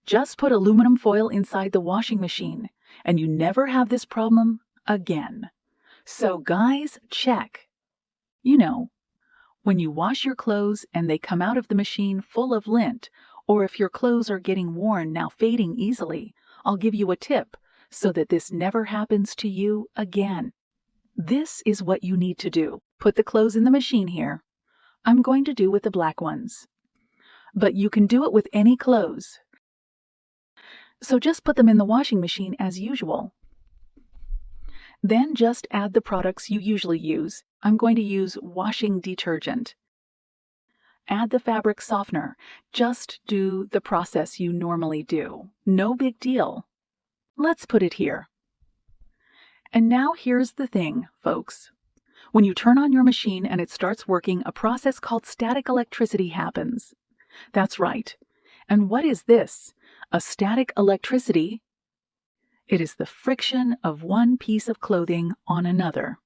Just put aluminum foil inside the washing machine, and you never have this problem again. So guys, check. You know, when you wash your clothes and they come out of the machine full of lint, or if your clothes are getting worn, now fading easily, I'll give you a tip so that this never happens to you again. This is what you need to do. Put the clothes in the machine here. I'm going to do with the black ones. But you can do it with any clothes. So just put them in the washing machine as usual. Then just add the products you usually use. I'm going to use washing detergent. Add the fabric softener. Just do the process you normally do. No big deal. Let's put it here. And now here's the thing, folks. When you turn on your machine and it starts working, a process called static electricity happens. That's right. And what is this? A static electricity? It is the friction of one piece of clothing on another.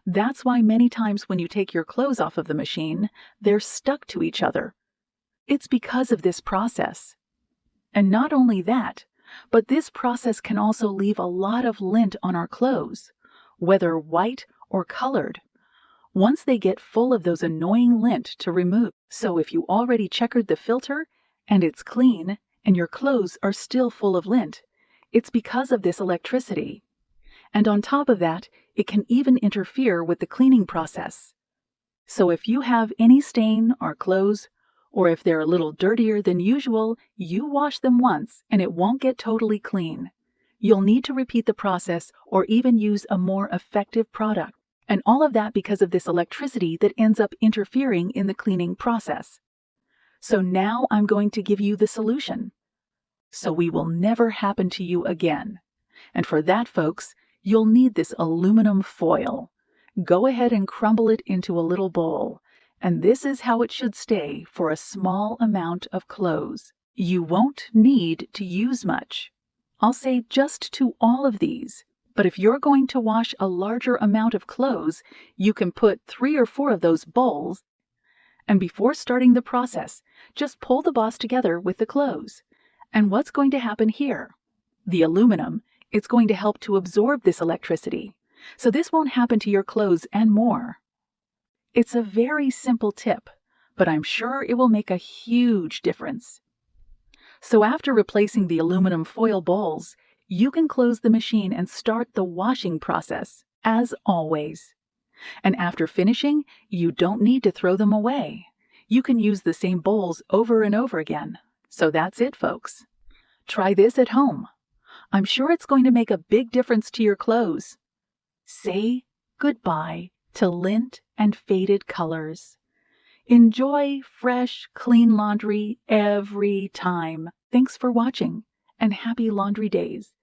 That's why many times when you take your clothes off of the machine, they're stuck to each other. It's because of this process. And not only that, but this process can also leave a lot of lint on our clothes, whether white or colored, once they get full of those annoying lint to remove. So if you already checkered the filter and it's clean and your clothes are still full of lint, it's because of this electricity. And on top of that, it can even interfere with the cleaning process. So if you have any stain on clothes, or if they're a little dirtier than usual, you wash them once and it won't get totally clean. You'll need to repeat the process or even use a more effective product. And all of that because of this electricity that ends up interfering in the cleaning process. So now I'm going to give you the solution, so we will never happen to you again. And for that, folks, you'll need this aluminum foil. Go ahead and crumble it into a little bowl. And this is how it should stay for a small amount of clothes. You won't need to use much. I'll say just to all of these. But if you're going to wash a larger amount of clothes, you can put 3 or 4 of those bowls. And before starting the process, just pull the boss together with the clothes. And what's going to happen here? The aluminum, it's going to help to absorb this electricity. So this won't happen to your clothes and more. It's a very simple tip, but I'm sure it will make a huge difference. So after replacing the aluminum foil bowls, you can close the machine and start the washing process, as always. And after finishing, you don't need to throw them away. You can use the same bowls over and over again. So that's it, folks. Try this at home. I'm sure it's going to make a big difference to your clothes. Say goodbye to lint and faded colors. Enjoy fresh, clean laundry every time. Thanks for watching, and happy laundry days.